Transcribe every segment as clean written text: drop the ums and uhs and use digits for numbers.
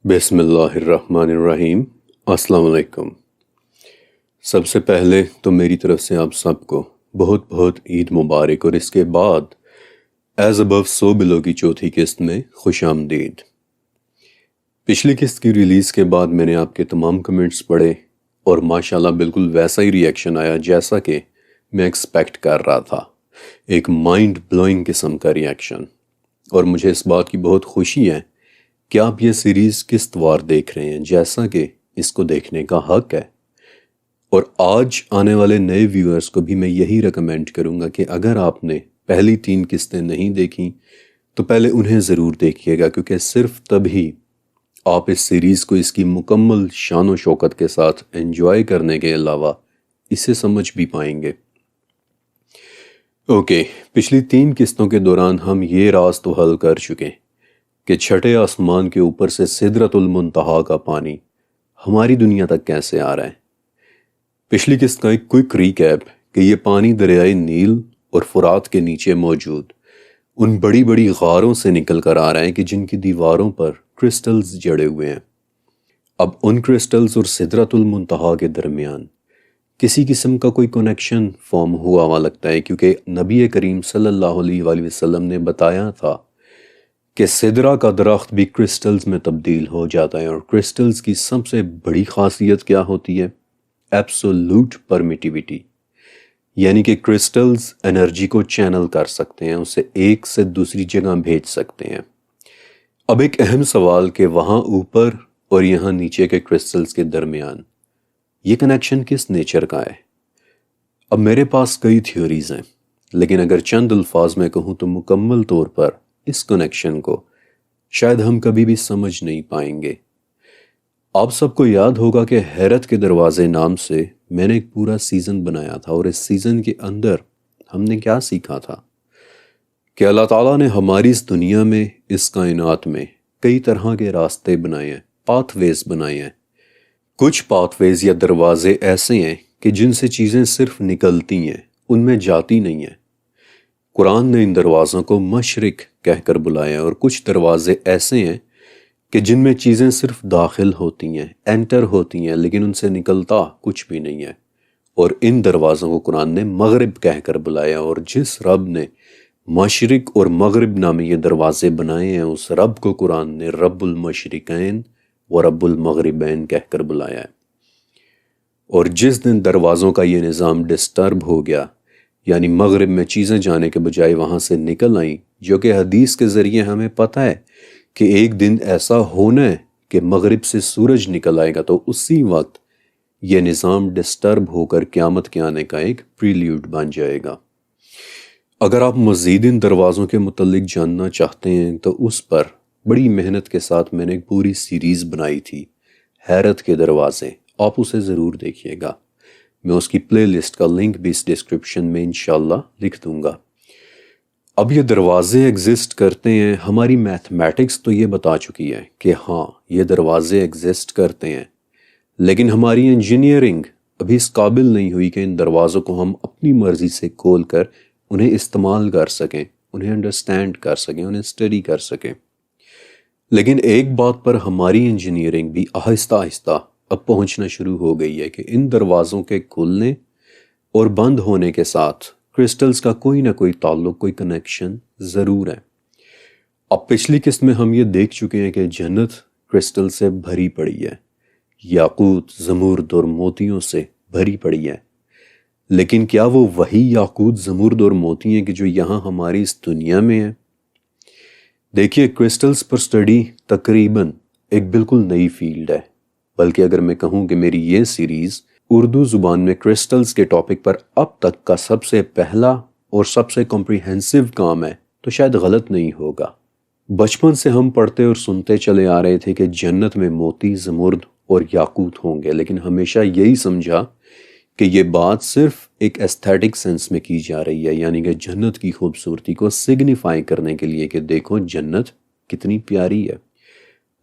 بسم اللہ الرحمن الرحیم۔ السلام علیکم۔ سب سے پہلے تو میری طرف سے آپ سب کو بہت بہت عید مبارک، اور اس کے بعد ایز ابو سو بلو کی چوتھی قسط میں خوش آمدید۔ پچھلی قسط کی ریلیز کے بعد میں نے آپ کے تمام کمنٹس پڑھے اور ماشاءاللہ بالکل ویسا ہی ری ایکشن آیا جیسا کہ میں ایکسپیکٹ کر رہا تھا، ایک مائنڈ بلوئنگ قسم کا ری ایکشن۔ اور مجھے اس بات کی بہت خوشی ہے کہ آپ یہ سیریز قسط وار دیکھ رہے ہیں جیسا کہ اس کو دیکھنے کا حق ہے۔ اور آج آنے والے نئے ویورز کو بھی میں یہی ریکمینڈ کروں گا کہ اگر آپ نے پہلی 3 قسطیں نہیں دیکھیں تو پہلے انہیں ضرور دیکھیے گا، کیونکہ صرف تبھی آپ اس سیریز کو اس کی مکمل شان و شوکت کے ساتھ انجوائے کرنے کے علاوہ اسے سمجھ بھی پائیں گے۔ اوکے، پچھلی 3 قسطوں کے دوران ہم یہ راز تو حل کر چکے کہ چھٹے آسمان کے اوپر سے سدرۃ المنتہا کا پانی ہماری دنیا تک کیسے آ رہا ہے۔ پچھلی قسط کا ایک کوئک ریکیپ کہ یہ پانی دریائے نیل اور فرات کے نیچے موجود ان بڑی بڑی غاروں سے نکل کر آ رہا ہے کہ جن کی دیواروں پر کرسٹلز جڑے ہوئے ہیں۔ اب ان کرسٹلز اور سدرۃ المنتہا کے درمیان کسی قسم کا کوئی کنیکشن فارم ہوا ہوا لگتا ہے، کیونکہ نبی کریم صلی اللہ علیہ وآلہ وسلم نے بتایا تھا کہ سدرہ کا درخت بھی کرسٹلز میں تبدیل ہو جاتا ہے، اور کرسٹلز کی سب سے بڑی خاصیت کیا ہوتی ہے؟ ایبسولوٹ پرمیٹیوٹی، یعنی کہ کرسٹلز انرجی کو چینل کر سکتے ہیں، اسے ایک سے دوسری جگہ بھیج سکتے ہیں۔ اب ایک اہم سوال کہ وہاں اوپر اور یہاں نیچے کے کرسٹلز کے درمیان یہ کنیکشن کس نیچر کا ہے؟ اب میرے پاس کئی تھیوریز ہیں، لیکن اگر چند الفاظ میں کہوں تو مکمل طور پر اس کنیکشن کو شاید ہم کبھی بھی سمجھ نہیں پائیں گے۔ آپ سب کو یاد ہوگا کہ حیرت کے دروازے نام سے میں نے ایک پورا سیزن بنایا تھا، اور اس سیزن کے اندر ہم نے کیا سیکھا تھا کہ اللہ تعالیٰ نے ہماری اس دنیا میں، اس کائنات میں کئی طرح کے راستے بنائے ہیں، پاتھ ویز بنائے ہیں۔ کچھ پاتھ ویز یا دروازے ایسے ہیں کہ جن سے چیزیں صرف نکلتی ہیں، ان میں جاتی نہیں ہیں۔ قرآن نے ان دروازوں کو مشرق کہہ کر بلایا، اور کچھ دروازے ایسے ہیں کہ جن میں چیزیں صرف داخل ہوتی ہیں، انٹر ہوتی ہیں، لیکن ان سے نکلتا کچھ بھی نہیں ہے۔ اور ان دروازوں کو قرآن نے مغرب کہہ کر بلایا، اور جس رب نے مشرق اور مغرب نامی یہ دروازے بنائے ہیں، اس رب کو قرآن نے رب المشرقین و رب المغربین کہہ کر بلایا ہے۔ اور جس دن دروازوں کا یہ نظام ڈسٹرب ہو گیا، یعنی مغرب میں چیزیں جانے کے بجائے وہاں سے نکل آئیں، جو کہ حدیث کے ذریعے ہمیں پتہ ہے کہ ایک دن ایسا ہونا ہے کہ مغرب سے سورج نکل آئے گا، تو اسی وقت یہ نظام ڈسٹرب ہو کر قیامت کے آنے کا ایک پریلیوڈ بن جائے گا۔ اگر آپ مزید ان دروازوں کے متعلق جاننا چاہتے ہیں تو اس پر بڑی محنت کے ساتھ میں نے ایک پوری سیریز بنائی تھی، حیرت کے دروازے، آپ اسے ضرور دیکھیے گا۔ میں اس کی پلے لسٹ کا لنک بھی اس ڈسکرپشن میں انشاءاللہ لکھ دوں گا۔ اب یہ دروازے ایگزسٹ کرتے ہیں، ہماری میتھمیٹکس تو یہ بتا چکی ہے کہ ہاں یہ دروازے ایگزسٹ کرتے ہیں، لیکن ہماری انجینئرنگ ابھی اس قابل نہیں ہوئی کہ ان دروازوں کو ہم اپنی مرضی سے کھول کر انہیں استعمال کر سکیں، انہیں انڈرسٹینڈ کر سکیں، انہیں اسٹڈی کر سکیں۔ لیکن ایک بات پر ہماری انجینئرنگ بھی آہستہ آہستہ اب پہنچنا شروع ہو گئی ہے کہ ان دروازوں کے کھلنے اور بند ہونے کے ساتھ کرسٹلز کا کوئی نہ کوئی تعلق، کوئی کنیکشن ضرور ہے۔ اب پچھلی قسط میں ہم یہ دیکھ چکے ہیں کہ جنت کرسٹل سے بھری پڑی ہے، یاقوت، زمرد اور موتیوں سے بھری پڑی ہے، لیکن کیا وہ وہی یاقوت، زمرد اور موتی ہیں کہ جو یہاں ہماری اس دنیا میں ہیں؟ دیکھیے، کرسٹلز پر سٹڈی تقریباً ایک بالکل نئی فیلڈ ہے، بلکہ اگر میں کہوں کہ میری یہ سیریز اردو زبان میں کرسٹلز کے ٹاپک پر اب تک کا سب سے پہلا اور سب سے کمپریہنسو کام ہے تو شاید غلط نہیں ہوگا۔ بچپن سے ہم پڑھتے اور سنتے چلے آ رہے تھے کہ جنت میں موتی، زمرد اور یاقوت ہوں گے، لیکن ہمیشہ یہی سمجھا کہ یہ بات صرف ایک ایستھیٹک سینس میں کی جا رہی ہے، یعنی کہ جنت کی خوبصورتی کو سگنیفائی کرنے کے لیے کہ دیکھو جنت کتنی پیاری ہے۔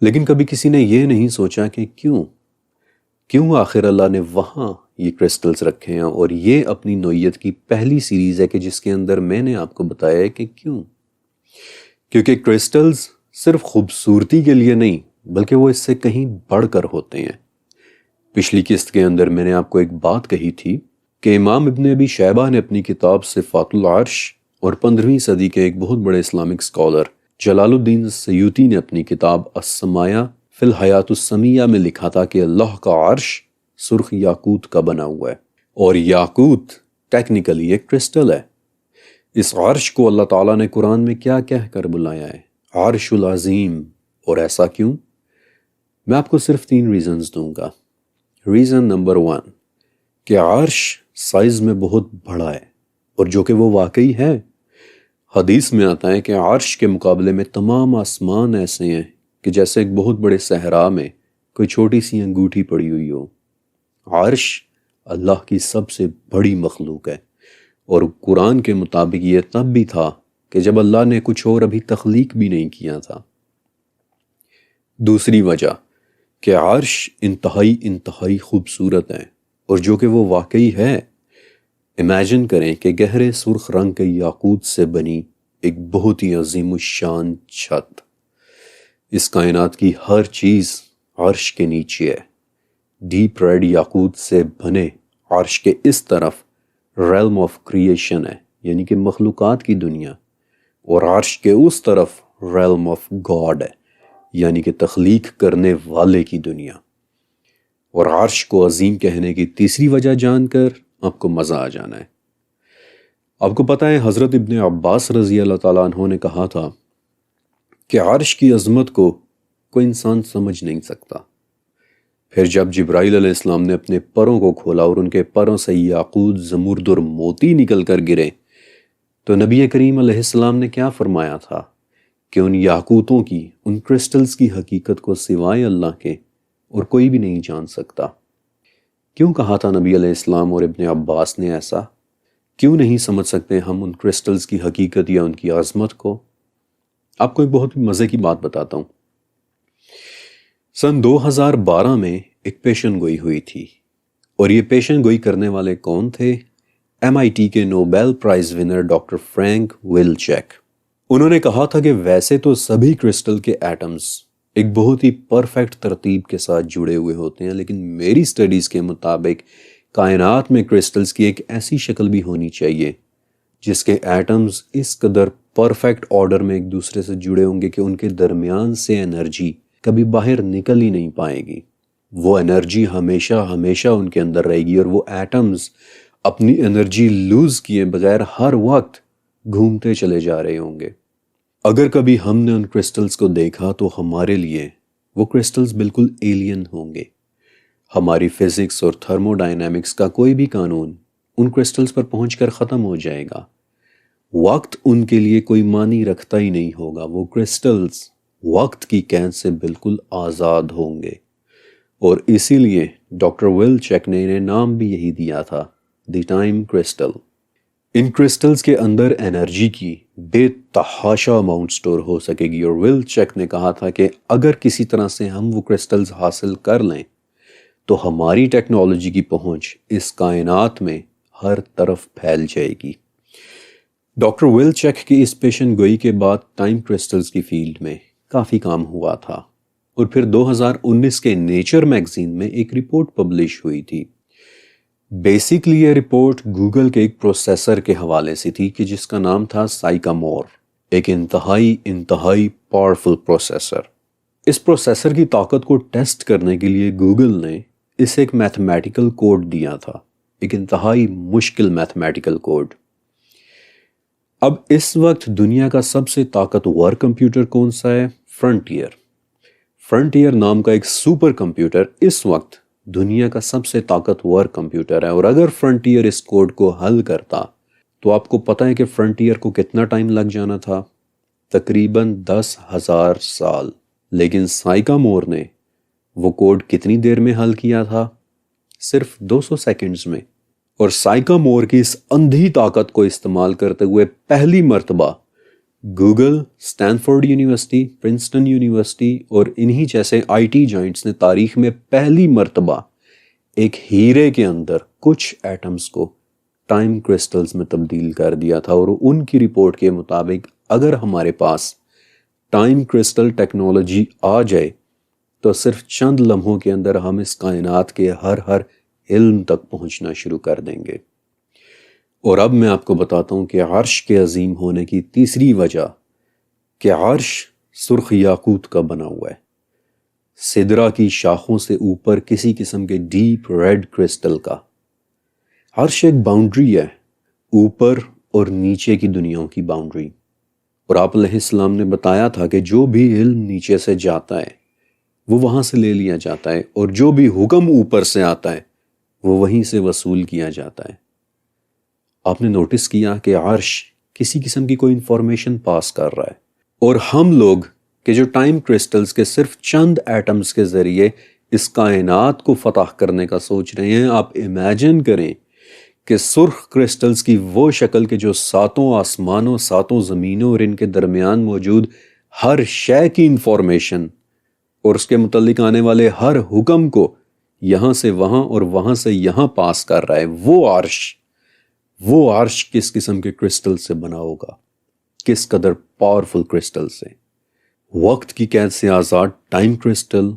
لیکن کبھی کسی نے یہ نہیں سوچا کہ کیوں آخر اللہ نے وہاں یہ کرسٹلز رکھے ہیں، اور یہ اپنی نوعیت کی پہلی سیریز ہے کہ جس کے اندر میں نے آپ کو بتایا ہے کہ کیونکہ کرسٹلز صرف خوبصورتی کے لیے نہیں بلکہ وہ اس سے کہیں بڑھ کر ہوتے ہیں۔ پچھلی قسط کے اندر میں نے آپ کو ایک بات کہی تھی کہ امام ابن ابی شیبہ نے اپنی کتاب صفات العرش اور 15ویں صدی کے ایک بہت بڑے اسلامک اسکالر جلال الدین سیوطی نے اپنی کتاب السمایا فی الحیات السمیہ میں لکھا تھا کہ اللہ کا عرش سرخ یاقوت کا بنا ہوا ہے، اور یاقوت ٹیکنیکلی ایک کرسٹل ہے۔ اس عرش کو اللہ تعالیٰ نے قرآن میں کیا کہہ کر بلایا ہے؟ عرش العظیم۔ اور ایسا کیوں؟ میں آپ کو صرف 3 ریزنز دوں گا۔ ریزن نمبر 1 کہ عرش سائز میں بہت بڑا ہے، اور جو کہ وہ واقعی ہے۔ حدیث میں آتا ہے کہ عرش کے مقابلے میں تمام آسمان ایسے ہیں کہ جیسے ایک بہت بڑے صحرا میں کوئی چھوٹی سی انگوٹھی پڑی ہوئی ہو۔ عرش اللہ کی سب سے بڑی مخلوق ہے، اور قرآن کے مطابق یہ تب بھی تھا کہ جب اللہ نے کچھ اور ابھی تخلیق بھی نہیں کیا تھا۔ دوسری وجہ کہ عرش انتہائی خوبصورت ہے، اور جو کہ وہ واقعی ہے۔ امیجن کریں کہ گہرے سرخ رنگ کے یاقوت سے بنی ایک بہت ہی عظیم الشان چھت، اس کائنات کی ہر چیز عرش کے نیچے ہے۔ ڈیپ ریڈ یاقوت سے بنے عرش کے اس طرف ریلم آف کریشن ہے، یعنی کہ مخلوقات کی دنیا، اور عرش کے اس طرف ریلم آف گاڈ ہے، یعنی کہ تخلیق کرنے والے کی دنیا۔ اور عرش کو عظیم کہنے کی تیسری وجہ جان کر آپ کو مزہ آ جانا ہے۔ آپ کو پتہ ہے حضرت ابن عباس رضی اللہ تعالیٰ عنہ نے کہا تھا کہ عرش کی عظمت کو کوئی انسان سمجھ نہیں سکتا۔ پھر جب جبرائیل علیہ السلام نے اپنے پروں کو کھولا اور ان کے پروں سے یاقوت، زمرد اور موتی نکل کر گرے، تو نبی کریم علیہ السلام نے کیا فرمایا تھا کہ ان یاقوتوں کی، ان کرسٹلز کی حقیقت کو سوائے اللہ کے اور کوئی بھی نہیں جان سکتا۔ کیوں کہا تھا نبی علیہ السلام اور ابن عباس نے ایسا؟ کیوں نہیں سمجھ سکتے ہم ان کرسٹلز کی حقیقت یا ان کی عظمت کو؟ آپ کو ایک بہت مزے کی بات بتاتا ہوں۔ سن 2012 میں ایک پیشن گوئی ہوئی تھی، اور یہ پیشن گوئی کرنے والے کون تھے؟ MIT کے Nobel prize winner doctor Frank Wilczek. انہوں نے کہا تھا کہ ویسے تو سبھی کرسٹل کے ایٹمز ایک بہت ہی پرفیکٹ ترتیب کے ساتھ جڑے ہوئے ہوتے ہیں، لیکن میری سٹڈیز کے مطابق کائنات میں کرسٹلز کی ایک ایسی شکل بھی ہونی چاہیے جس کے ایٹمز اس قدر پرفیکٹ آرڈر میں ایک دوسرے سے جڑے ہوں گے کہ ان کے درمیان سے انرجی کبھی باہر نکل ہی نہیں پائے گی۔ وہ انرجی ہمیشہ ان کے اندر رہے گی، اور وہ ایٹمز اپنی انرجی لوز کیے بغیر ہر وقت گھومتے چلے جا رہے ہوں گے۔ اگر کبھی ہم نے ان کرسٹلز کو دیکھا تو ہمارے لیے وہ کرسٹلز بالکل ایلین ہوں گے۔ ہماری فزکس اور تھرمو ڈائنامکس کا کوئی بھی قانون ان کرسٹلز پر پہنچ کر ختم ہو جائے گا۔ وقت ان کے لیے کوئی معنی رکھتا ہی نہیں ہوگا۔ وہ کرسٹلز وقت کی قید سے بالکل آزاد ہوں گے، اور اسی لیے ڈاکٹر ویلچیک نے انہیں نام بھی یہی دیا تھا، the time crystal. In crystals کے اندر انرجی کی بے تحاشا اماؤنٹ سٹور ہو سکے گی، اور ویلچیک نے کہا تھا کہ اگر کسی طرح سے ہم وہ کرسٹلز حاصل کر لیں تو ہماری ٹیکنالوجی کی پہنچ اس کائنات میں ہر طرف پھیل جائے گی۔ ڈاکٹر ویلچیک کی اس پیشن گوئی کے بعد ٹائم کرسٹلز کی فیلڈ میں کافی کام ہوا تھا، اور پھر 2019 کے نیچر میگزین میں ایک رپورٹ پبلش ہوئی تھی۔ بیسیکلی یہ رپورٹ گوگل کے ایک پروسیسر کے حوالے سے تھی کہ جس کا نام تھا سائیکامور، ایک انتہائی پاورفل پروسیسر۔ اس پروسیسر کی طاقت کو ٹیسٹ کرنے کے لیے گوگل نے اسے ایک میتھمیٹیکل کوڈ دیا تھا، ایک انتہائی مشکل میتھمیٹیکل کوڈ۔ اب اس وقت دنیا کا سب سے طاقتور کمپیوٹر کون سا ہے؟ فرنٹیئر نام کا ایک سپر کمپیوٹر اس وقت دنیا کا سب سے طاقتور کمپیوٹر ہے، اور اگر فرنٹیئر اس کوڈ کو حل کرتا تو آپ کو پتہ ہے کہ فرنٹیئر کو کتنا ٹائم لگ جانا تھا؟ تقریباً 10,000 سال۔ لیکن سائیکامور نے وہ کوڈ کتنی دیر میں حل کیا تھا؟ صرف 200 سیکنڈز میں۔ اور سائیکامور کی اس اندھی طاقت کو استعمال کرتے ہوئے پہلی مرتبہ Google, Stanford university, Princeton university اور انہی جیسے IT جائنٹس نے تاریخ میں پہلی مرتبہ ایک ہیرے کے اندر کچھ ایٹمز کو ٹائم کرسٹلز میں تبدیل کر دیا تھا۔ اور ان کی رپورٹ کے مطابق اگر ہمارے پاس ٹائم کرسٹل ٹیکنالوجی آ جائے تو صرف چند لمحوں کے اندر ہم اس کائنات کے ہر علم تک پہنچنا شروع کر دیں گے۔ اور اب میں آپ کو بتاتا ہوں کہ عرش کے عظیم ہونے کی تیسری وجہ کہ عرش سرخ یاقوت کا بنا ہوا ہے، سدرہ کی شاخوں سے اوپر کسی قسم کے ڈیپ ریڈ کرسٹل کا۔ عرش ایک باؤنڈری ہے، اوپر اور نیچے کی دنیاوں کی باؤنڈری۔ اور آپ علیہ السلام نے بتایا تھا کہ جو بھی علم نیچے سے جاتا ہے وہ وہاں سے لے لیا جاتا ہے، اور جو بھی حکم اوپر سے آتا ہے وہ وہیں سے وصول کیا جاتا ہے۔ آپ نے نوٹس کیا کہ عرش کسی قسم کی کوئی انفارمیشن پاس کر رہا ہے، اور ہم لوگ کہ جو ٹائم کرسٹلز کے صرف چند ایٹمز کے ذریعے اس کائنات کو فتح کرنے کا سوچ رہے ہیں، آپ امیجن کریں کہ سرخ کرسٹلز کی وہ شکل کہ جو ساتوں آسمانوں، ساتوں زمینوں اور ان کے درمیان موجود ہر شے کی انفارمیشن اور اس کے متعلق آنے والے ہر حکم کو یہاں سے وہاں اور وہاں سے یہاں پاس کر رہا ہے، وہ عرش کس قسم کے کرسٹل سے بنا ہوگا، کس قدر پاورفل کرسٹل سے؟ وقت کی قید سے آزاد ٹائم کرسٹل،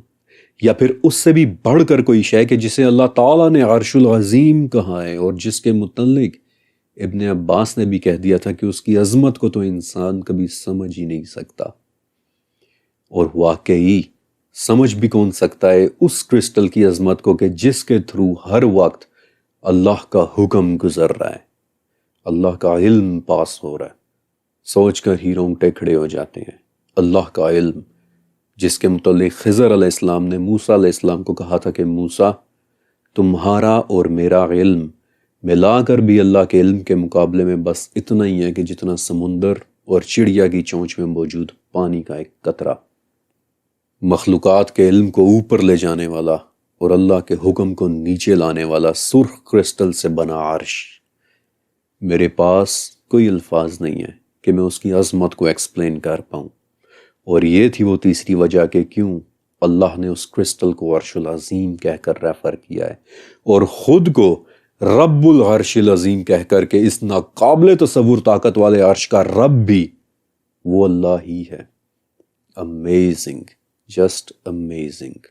یا پھر اس سے بھی بڑھ کر کوئی شے کہ جسے اللہ تعالیٰ نے عرش العظیم کہا ہے، اور جس کے متعلق ابن عباس نے بھی کہہ دیا تھا کہ اس کی عظمت کو تو انسان کبھی سمجھ ہی نہیں سکتا۔ اور واقعی سمجھ بھی کون سکتا ہے اس کرسٹل کی عظمت کو کہ جس کے تھرو ہر وقت اللہ کا حکم گزر رہا ہے، اللہ کا علم پاس ہو رہا ہے۔ سوچ کر ہی رونگٹے کھڑے ہو جاتے ہیں۔ اللہ کا علم جس کے متعلق خضر علیہ السلام نے موسیٰ علیہ السلام کو کہا تھا کہ موسیٰ، تمہارا اور میرا علم ملا کر بھی اللہ کے علم کے مقابلے میں بس اتنا ہی ہے کہ جتنا سمندر اور چڑیا کی چونچ میں موجود پانی کا ایک قطرہ۔ مخلوقات کے علم کو اوپر لے جانے والا اور اللہ کے حکم کو نیچے لانے والا سرخ کرسٹل سے بنا عرش، میرے پاس کوئی الفاظ نہیں ہے کہ میں اس کی عظمت کو ایکسپلین کر پاؤں۔ اور یہ تھی وہ تیسری وجہ کہ کیوں اللہ نے اس کرسٹل کو عرش العظیم کہہ کر ریفر کیا ہے، اور خود کو رب العرش العظیم کہہ کر کے اس ناقابل تصور طاقت والے عرش کا رب بھی وہ اللہ ہی ہے۔ Amazing, just amazing.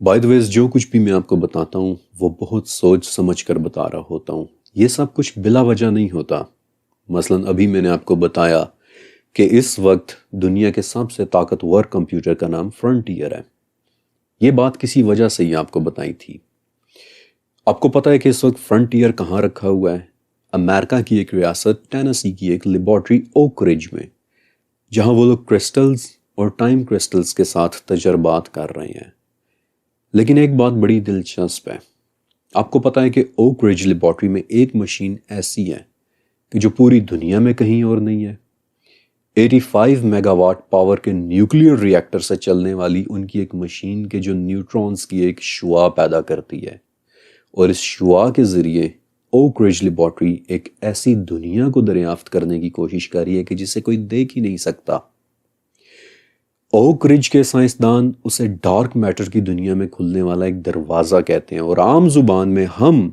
By the ways جو کچھ بھی میں آپ کو بتاتا ہوں وہ بہت سوچ سمجھ کر بتا رہا ہوتا ہوں، یہ سب کچھ بلا وجہ نہیں ہوتا۔ مثلا ابھی میں نے آپ کو بتایا کہ اس وقت دنیا کے سب سے طاقتور کمپیوٹر کا نام فرنٹیئر ہے، یہ بات کسی وجہ سے ہی آپ کو بتائی تھی۔ آپ کو پتا ہے کہ اس وقت فرنٹیئر کہاں رکھا ہوا ہے؟ امریکہ کی ایک ریاست ٹینیسی کی ایک لیبارٹری اوک رج میں، جہاں وہ لوگ کرسٹلز اور ٹائم کرسٹلز کے ساتھ تجربات کر رہے ہیں۔ لیکن ایک بات بڑی دلچسپ ہے، آپ کو پتا ہے کہ اوک رج لیبارٹری میں ایک مشین ایسی ہے کہ جو پوری دنیا میں کہیں اور نہیں ہے۔ 85 میگا واٹ پاور کے نیوکلیئر ری ایکٹر سے چلنے والی ان کی ایک مشین کے جو نیوٹرونز کی ایک شعاع پیدا کرتی ہے، اور اس شعاع کے ذریعے اوک رج لیبارٹری ایک ایسی دنیا کو دریافت کرنے کی کوشش کر رہی ہے کہ جسے کوئی دیکھ ہی نہیں سکتا۔ اوک رج کے سائنسدان اسے ڈارک میٹر کی دنیا میں کھلنے والا ایک دروازہ کہتے ہیں، اور عام زبان میں ہم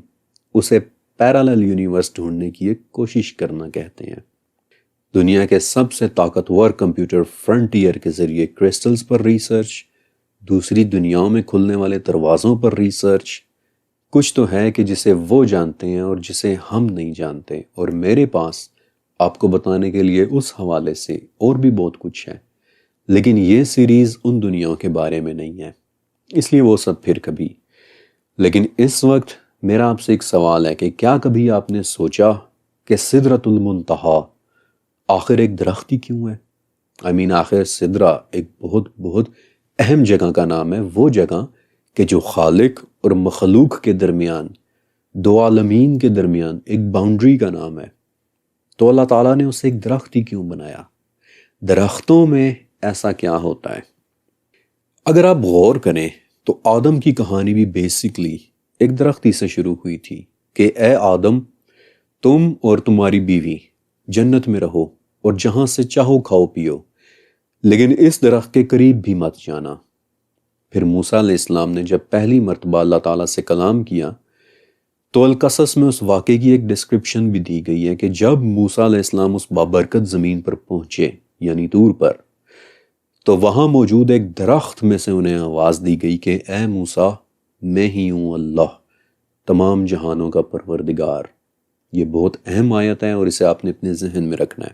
اسے پیرالل یونیورس ڈھونڈنے کی ایک کوشش کرنا کہتے ہیں۔ دنیا کے سب سے طاقتور کمپیوٹر فرنٹیئر کے ذریعے کرسٹلز پر ریسرچ، دوسری دنیاؤں میں کھلنے والے دروازوں پر ریسرچ، کچھ تو ہے کہ جسے وہ جانتے ہیں اور جسے ہم نہیں جانتے، اور میرے پاس آپ کو بتانے کے لیے اس حوالے سے اور بھی بہت کچھ ہے، لیکن یہ سیریز ان دنیاؤں کے بارے میں نہیں ہے، اس لیے وہ سب پھر کبھی۔ لیکن اس وقت میرا آپ سے ایک سوال ہے کہ کیا کبھی آپ نے سوچا کہ سدرۃ المنتہا آخر ایک درخت ہی کیوں ہے؟ آخر سدرہ ایک بہت بہت اہم جگہ کا نام ہے، وہ جگہ کہ جو خالق اور مخلوق کے درمیان، دو عالمین کے درمیان ایک باؤنڈری کا نام ہے۔ تو اللہ تعالیٰ نے اسے ایک درخت ہی کیوں بنایا؟ درختوں میں ایسا کیا ہوتا ہے؟ اگر آپ غور کریں تو آدم کی کہانی بھی بیسیکلی ایک درخت ہی سے شروع ہوئی تھی کہ اے آدم، تم اور تمہاری بیوی جنت میں رہو اور جہاں سے چاہو کھاؤ پیو، لیکن اس درخت کے قریب بھی مت جانا۔ پھر موسیٰ علیہ السلام نے جب پہلی مرتبہ اللہ تعالیٰ سے کلام کیا تو القصص میں اس واقعے کی ایک ڈسکرپشن بھی دی گئی ہے کہ جب موسیٰ علیہ السلام اس بابرکت زمین پر پہنچے، یعنی طور پر، تو وہاں موجود ایک درخت میں سے انہیں آواز دی گئی کہ اے موسیٰ، میں ہی ہوں اللہ، تمام جہانوں کا پروردگار۔ یہ بہت اہم آیت ہے اور اسے آپ نے اپنے ذہن میں رکھنا ہے۔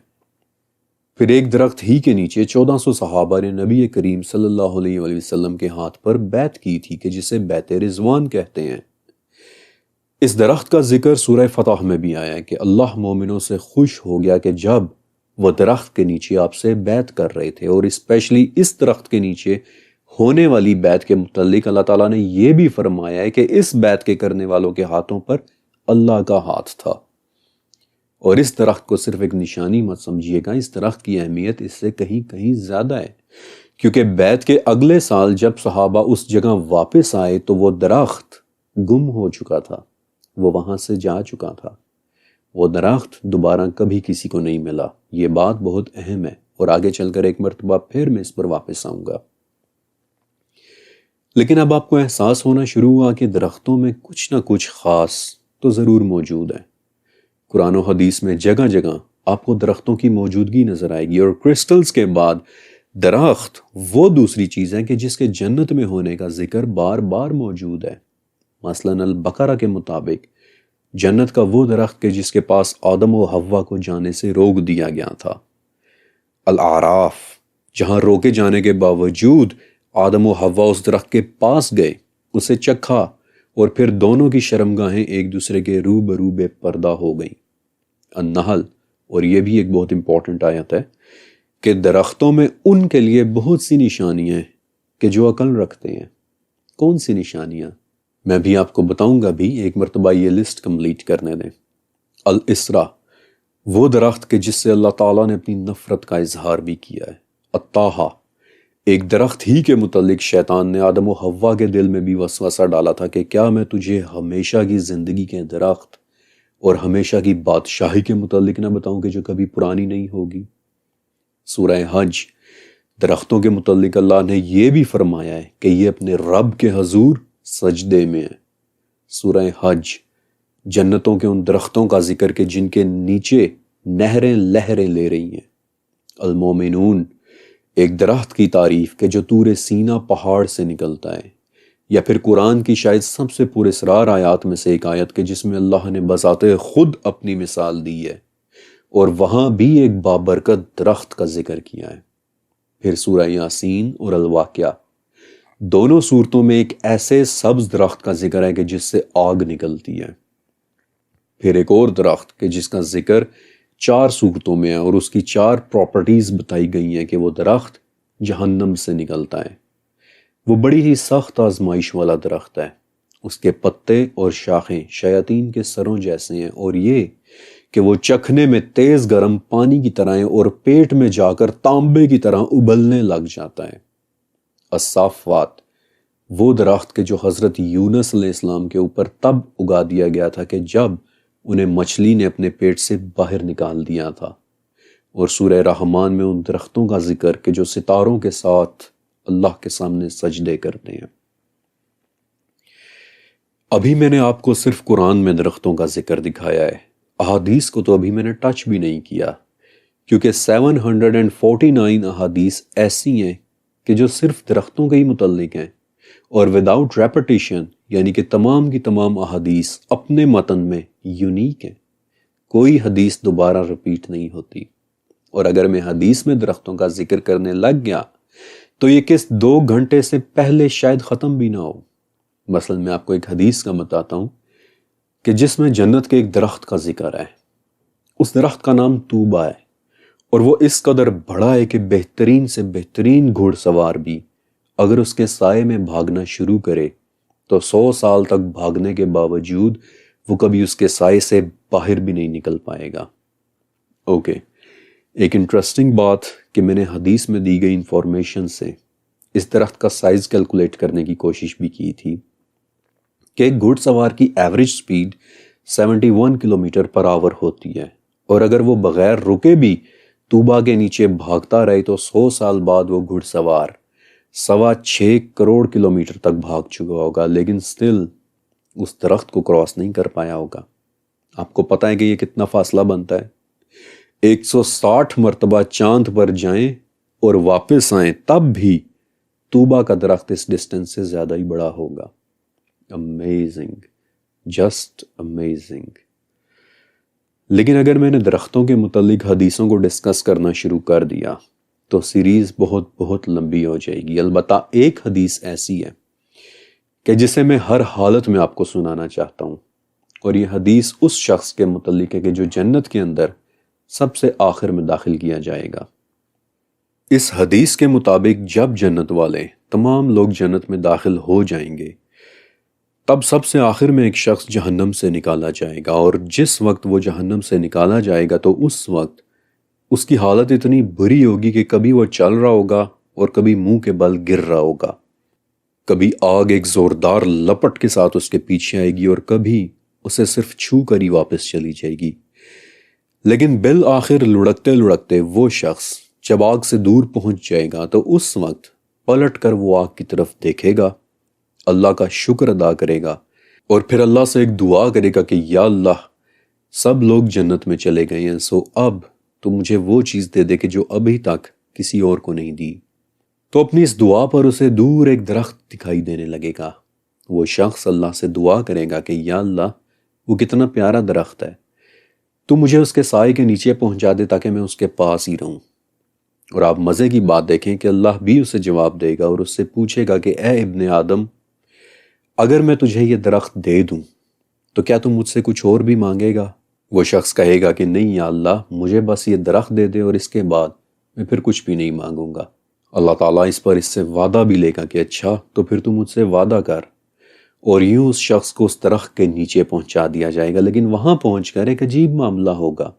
پھر ایک درخت ہی کے نیچے 1400 صحابہ نے نبی کریم صلی اللہ علیہ وآلہ وسلم کے ہاتھ پر بیعت کی تھی کہ جسے بیعت رضوان کہتے ہیں۔ اس درخت کا ذکر سورہ فتح میں بھی آیا ہے کہ اللہ مومنوں سے خوش ہو گیا کہ جب وہ درخت کے نیچے آپ سے بیعت کر رہے تھے، اور اسپیشلی اس درخت کے نیچے ہونے والی بیعت کے متعلق اللہ تعالیٰ نے یہ بھی فرمایا ہے کہ اس بیعت کے کرنے والوں کے ہاتھوں پر اللہ کا ہاتھ تھا۔ اور اس درخت کو صرف ایک نشانی مت سمجھیے گا، اس درخت کی اہمیت اس سے کہیں کہیں زیادہ ہے، کیونکہ بیعت کے اگلے سال جب صحابہ اس جگہ واپس آئے تو وہ درخت گم ہو چکا تھا، وہ وہاں سے جا چکا تھا۔ وہ درخت دوبارہ کبھی کسی کو نہیں ملا۔ یہ بات بہت اہم ہے اور آگے چل کر ایک مرتبہ پھر میں اس پر واپس آؤں گا۔ لیکن اب آپ کو احساس ہونا شروع ہوا کہ درختوں میں کچھ نہ کچھ خاص تو ضرور موجود ہے۔ قرآن و حدیث میں جگہ جگہ آپ کو درختوں کی موجودگی نظر آئے گی، اور کرسٹلز کے بعد درخت وہ دوسری چیز ہے کہ جس کے جنت میں ہونے کا ذکر بار بار موجود ہے۔ مثلاً البقرہ کے مطابق جنت کا وہ درخت کہ جس کے پاس آدم و حوا کو جانے سے روک دیا گیا تھا۔ الاعراف، جہاں روکے جانے کے باوجود آدم و حوا اس درخت کے پاس گئے، اسے چکھا، اور پھر دونوں کی شرمگاہیں ایک دوسرے کے روبرو بے پردہ ہو گئیں۔ النحل، اور یہ بھی ایک بہت امپورٹنٹ آیت ہے کہ درختوں میں ان کے لیے بہت سی نشانیاں ہیں کہ جو عقل رکھتے ہیں۔ کون سی نشانیاں؟ میں بھی آپ کو بتاؤں گا بھی، ایک مرتبہ یہ لسٹ کمپلیٹ کرنے دیں۔ الاسرا، وہ درخت کہ جس سے اللہ تعالیٰ نے اپنی نفرت کا اظہار بھی کیا ہے۔ الطاحہ، ایک درخت ہی کے متعلق شیطان نے آدم و حوا کے دل میں بھی وسوسہ ڈالا تھا کہ کیا میں تجھے ہمیشہ کی زندگی کے درخت اور ہمیشہ کی بادشاہی کے متعلق نہ بتاؤں کہ جو کبھی پرانی نہیں ہوگی۔ سورہ حج، درختوں کے متعلق اللہ نے یہ بھی فرمایا ہے کہ یہ اپنے رب کے حضور سجدے میں ہے۔ سورہ حج، جنتوں کے ان درختوں کا ذکر کہ جن کے نیچے نہریں لہریں لے رہی ہیں۔ المومنون، ایک درخت کی تعریف کہ جو طور سینا پہاڑ سے نکلتا ہے، یا پھر قرآن کی شاید سب سے پراسرار آیات میں سے ایک آیت کہ جس میں اللہ نے بذات خود اپنی مثال دی ہے، اور وہاں بھی ایک بابرکت درخت کا ذکر کیا ہے۔ پھر سورہ یاسین اور الواقعہ، دونوں صورتوں میں ایک ایسے سبز درخت کا ذکر ہے کہ جس سے آگ نکلتی ہے۔ پھر ایک اور درخت کہ جس کا ذکر 4 صورتوں میں ہے، اور اس کی 4 پراپرٹیز بتائی گئی ہیں کہ وہ درخت جہنم سے نکلتا ہے۔ وہ بڑی ہی سخت آزمائش والا درخت ہے۔ اس کے پتے اور شاخیں شیاطین کے سروں جیسے ہیں، اور یہ کہ وہ چکھنے میں تیز گرم پانی کی طرح ہیں اور پیٹ میں جا کر تانبے کی طرح ابلنے لگ جاتا ہے۔ الصافات، وہ درخت کہ جو حضرت یونس علیہ السلام کے اوپر تب اگا دیا گیا تھا کہ جب انہیں مچھلی نے اپنے پیٹ سے باہر نکال دیا تھا۔ اور سورہ رحمان میں ان درختوں کا ذکر کہ جو ستاروں کے ساتھ اللہ کے سامنے سجدے کرتے ہیں۔ ابھی میں نے آپ کو صرف قرآن میں درختوں کا ذکر دکھایا ہے، احادیث کو تو ابھی میں نے ٹچ بھی نہیں کیا، کیونکہ 749 احادیث ایسی ہیں کہ جو صرف درختوں کے ہی متعلق ہیں، اور وداؤٹ ریپٹیشن، یعنی کہ تمام کی تمام احادیث اپنے متن میں یونیک ہیں، کوئی حدیث دوبارہ رپیٹ نہیں ہوتی۔ اور اگر میں حدیث میں درختوں کا ذکر کرنے لگ گیا تو یہ کس 2 گھنٹے سے پہلے شاید ختم بھی نہ ہو۔ مثلا میں آپ کو ایک حدیث کا بتاتا ہوں کہ جس میں جنت کے ایک درخت کا ذکر ہے۔ اس درخت کا نام طوبیٰ ہے، اور وہ اس قدر بڑا ہے کہ بہترین سے بہترین گھوڑ سوار بھی اگر اس کے سائے میں بھاگنا شروع کرے تو 100 سال تک بھاگنے کے باوجود وہ کبھی اس کے سائے سے باہر بھی نہیں نکل پائے گا۔ اوکے، ایک انٹرسٹنگ بات کہ میں نے حدیث میں دی گئی انفارمیشن سے اس درخت کا سائز کیلکولیٹ کرنے کی کوشش بھی کی تھی کہ ایک گھوڑ سوار کی ایوریج سپیڈ 71 کلومیٹر پر آور ہوتی ہے، اور اگر وہ بغیر رکے بھی طوبیٰ کے نیچے بھاگتا رہے تو 100 سال بعد وہ گھوڑ سوار 6.25 کروڑ کلومیٹر تک بھاگ چکا ہوگا، لیکن سٹل اس درخت کو کراس نہیں کر پایا ہوگا۔ آپ کو پتہ ہے کہ یہ کتنا فاصلہ بنتا ہے؟ 160 مرتبہ چاند پر جائیں اور واپس آئیں تب بھی طوبہ کا درخت اس ڈسٹینس سے زیادہ ہی بڑا ہوگا۔ Amazing, just amazing. لیکن اگر میں نے درختوں کے متعلق حدیثوں کو ڈسکس کرنا شروع کر دیا تو سیریز بہت بہت لمبی ہو جائے گی۔ البتہ ایک حدیث ایسی ہے کہ جسے میں ہر حالت میں آپ کو سنانا چاہتا ہوں، اور یہ حدیث اس شخص کے متعلق ہے کہ جو جنت کے اندر سب سے آخر میں داخل کیا جائے گا۔ اس حدیث کے مطابق جب جنت والے تمام لوگ جنت میں داخل ہو جائیں گے تب سب سے آخر میں ایک شخص جہنم سے نکالا جائے گا، اور جس وقت وہ جہنم سے نکالا جائے گا تو اس وقت اس کی حالت اتنی بری ہوگی کہ کبھی وہ چل رہا ہوگا اور کبھی منہ کے بل گر رہا ہوگا، کبھی آگ ایک زوردار لپٹ کے ساتھ اس کے پیچھے آئے گی اور کبھی اسے صرف چھو کر ہی واپس چلی جائے گی۔ لیکن بالآخر لڑکتے لڑکتے وہ شخص جب آگ سے دور پہنچ جائے گا تو اس وقت پلٹ کر وہ آگ کی طرف دیکھے گا، اللہ کا شکر ادا کرے گا اور پھر اللہ سے ایک دعا کرے گا کہ یا اللہ سب لوگ جنت میں چلے گئے ہیں، سو اب تو مجھے وہ چیز دے دے کہ جو ابھی تک کسی اور کو نہیں دی۔ تو اپنی اس دعا پر اسے دور ایک درخت دکھائی دینے لگے گا۔ وہ شخص اللہ سے دعا کرے گا کہ یا اللہ وہ کتنا پیارا درخت ہے، تو مجھے اس کے سائے کے نیچے پہنچا دے تاکہ میں اس کے پاس ہی رہوں۔ اور آپ مزے کی بات دیکھیں کہ اللہ بھی اسے جواب دے گا اور اس سے پوچھے گا کہ اے ابن آدم، اگر میں تجھے یہ درخت دے دوں تو کیا تم مجھ سے کچھ اور بھی مانگے گا؟ وہ شخص کہے گا کہ نہیں یا اللہ، مجھے بس یہ درخت دے دے اور اس کے بعد میں پھر کچھ بھی نہیں مانگوں گا۔ اللہ تعالیٰ اس پر اس سے وعدہ بھی لے گا کہ اچھا تو پھر تم مجھ سے وعدہ کر، اور یوں اس شخص کو اس درخت کے نیچے پہنچا دیا جائے گا۔ لیکن وہاں پہنچ کر ایک عجیب معاملہ ہوگا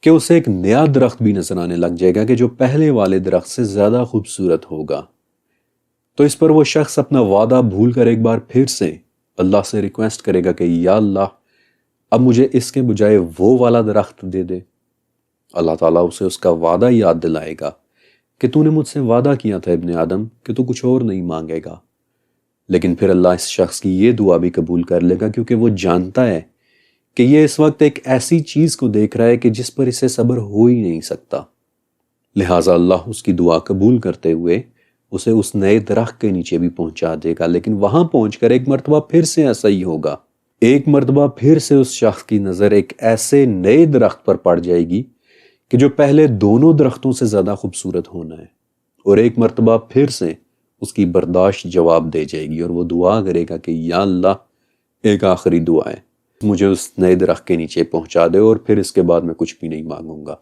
کہ اسے ایک نیا درخت بھی نظر آنے لگ جائے گا کہ جو پہلے والے درخت سے زیادہ خوبصورت ہوگا۔ تو اس پر وہ شخص اپنا وعدہ بھول کر ایک بار پھر سے اللہ سے ریکویسٹ کرے گا کہ یا اللہ اب مجھے اس کے بجائے وہ والا درخت دے دے۔ اللہ تعالیٰ اسے اس کا وعدہ یاد دلائے گا کہ تو نے مجھ سے وعدہ کیا تھا ابن آدم کہ تو کچھ اور نہیں مانگے گا۔ لیکن پھر اللہ اس شخص کی یہ دعا بھی قبول کر لے گا کیونکہ وہ جانتا ہے کہ یہ اس وقت ایک ایسی چیز کو دیکھ رہا ہے کہ جس پر اسے صبر ہو ہی نہیں سکتا۔ لہٰذا اللہ اس کی دعا قبول کرتے ہوئے اسے اس نئے درخت کے نیچے بھی پہنچا دے گا۔ لیکن وہاں پہنچ کر ایک مرتبہ پھر سے ایسا ہی ہوگا، ایک مرتبہ پھر سے اس شخص کی نظر ایک ایسے نئے درخت پر پڑ جائے گی کہ جو پہلے دونوں درختوں سے زیادہ خوبصورت ہونا ہے، اور ایک مرتبہ پھر سے اس کی برداشت جواب دے جائے گی اور وہ دعا کرے گا کہ یا اللہ ایک آخری دعا ہے، مجھے اس نئے درخت کے نیچے پہنچا دے اور پھر اس کے بعد میں کچھ بھی نہیں مانگوں گا۔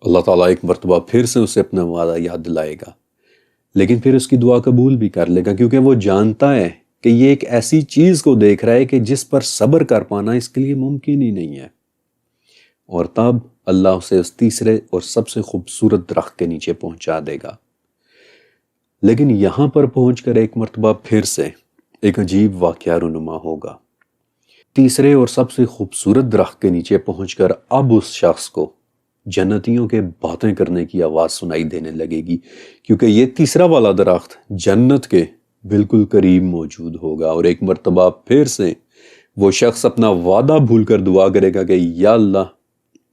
اللہ تعالیٰ ایک مرتبہ پھر سے اسے اپنا وعدہ یاد دلائے گا، لیکن پھر اس کی دعا قبول بھی کر لے گا کیونکہ وہ جانتا ہے کہ یہ ایک ایسی چیز کو دیکھ رہا ہے کہ جس پر صبر کر پانا اس کے لیے ممکن ہی نہیں ہے۔ اور تب اللہ اسے اس تیسرے اور سب سے خوبصورت درخت کے نیچے پہنچا دے گا۔ لیکن یہاں پر پہنچ کر ایک مرتبہ پھر سے ایک عجیب واقعہ رونما ہوگا۔ تیسرے اور سب سے خوبصورت درخت کے نیچے پہنچ کر اب اس شخص کو جنتیوں کے باتیں کرنے کی آواز سنائی دینے لگے گی، کیونکہ یہ تیسرا والا درخت جنت کے بالکل قریب موجود ہوگا۔ اور ایک مرتبہ پھر سے وہ شخص اپنا وعدہ بھول کر دعا کرے گا کہ یا اللہ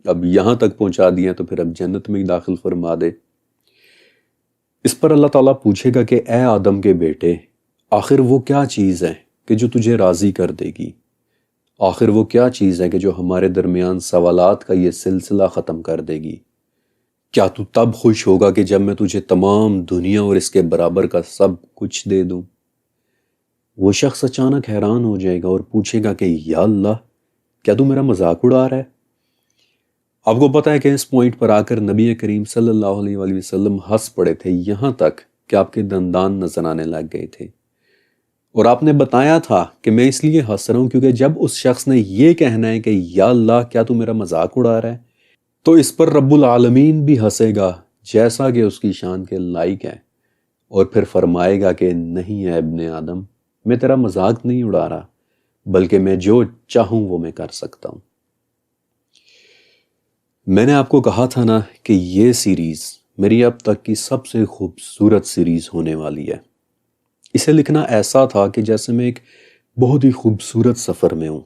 اب یہاں تک پہنچا دیا تو پھر اب جنت میں ہی داخل فرما دے۔ اس پر اللہ تعالیٰ پوچھے گا کہ اے آدم کے بیٹے، آخر وہ کیا چیز ہے کہ جو تجھے راضی کر دے گی؟ آخر وہ کیا چیز ہے کہ جو ہمارے درمیان سوالات کا یہ سلسلہ ختم کر دے گی؟ کیا تو تب خوش ہوگا کہ جب میں تجھے تمام دنیا اور اس کے برابر کا سب کچھ دے دوں؟ وہ شخص اچانک حیران ہو جائے گا اور پوچھے گا کہ یا اللہ کیا تو میرا مذاق اڑا رہا ہے؟ آپ کو پتہ ہے کہ اس پوائنٹ پر آ کر نبی کریم صلی اللہ علیہ وآلہ وسلم ہنس پڑے تھے، یہاں تک کہ آپ کے دندان نظر آنے لگ گئے تھے، اور آپ نے بتایا تھا کہ میں اس لیے ہنس رہا ہوں کیونکہ جب اس شخص نے یہ کہنا ہے کہ یا اللہ کیا تو میرا مذاق اڑا رہا ہے، تو اس پر رب العالمین بھی ہنسے گا جیسا کہ اس کی شان کے لائق ہے، اور پھر فرمائے گا کہ نہیں ہے ابن آدم، میں تیرا مذاق نہیں اڑا رہا، بلکہ میں جو چاہوں وہ میں کر سکتا ہوں۔ میں نے آپ کو کہا تھا نا کہ یہ سیریز میری اب تک کی سب سے خوبصورت سیریز ہونے والی ہے۔ اسے لکھنا ایسا تھا کہ جیسے میں ایک بہت ہی خوبصورت سفر میں ہوں،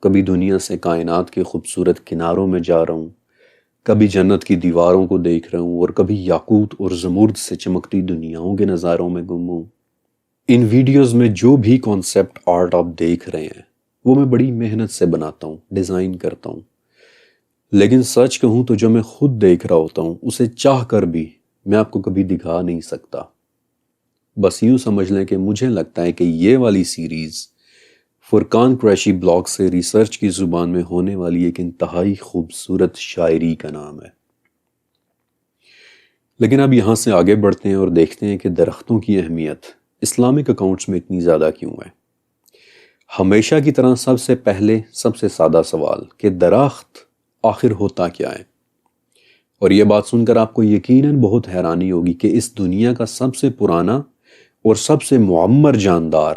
کبھی دنیا سے کائنات کے خوبصورت کناروں میں جا رہا ہوں، کبھی جنت کی دیواروں کو دیکھ رہا ہوں اور کبھی یاقوت اور زمرد سے چمکتی دنیاؤں کے نظاروں میں گم ہوں۔ ان ویڈیوز میں جو بھی کانسیپٹ آرٹ آپ دیکھ رہے ہیں وہ میں بڑی محنت سے بناتا ہوں، ڈیزائن کرتا ہوں، لیکن سچ کہوں تو جو میں خود دیکھ رہا ہوتا ہوں اسے چاہ کر بھی میں آپ کو کبھی دکھا نہیں سکتا۔ بس یوں سمجھ لیں کہ مجھے لگتا ہے کہ یہ والی سیریز فرقان قریشی بلاگ سے ریسرچ کی زبان میں ہونے والی ایک انتہائی خوبصورت شاعری کا نام ہے۔ لیکن اب یہاں سے آگے بڑھتے ہیں اور دیکھتے ہیں کہ درختوں کی اہمیت اسلامک اکاؤنٹس میں اتنی زیادہ کیوں ہے۔ ہمیشہ کی طرح سب سے پہلے سب سے سادہ سوال کہ درخت آخر ہوتا کیا ہے؟ اور یہ بات سن کر آپ کو یقیناً بہت حیرانی ہوگی کہ اس دنیا کا سب سے پرانا اور سب سے معمر جاندار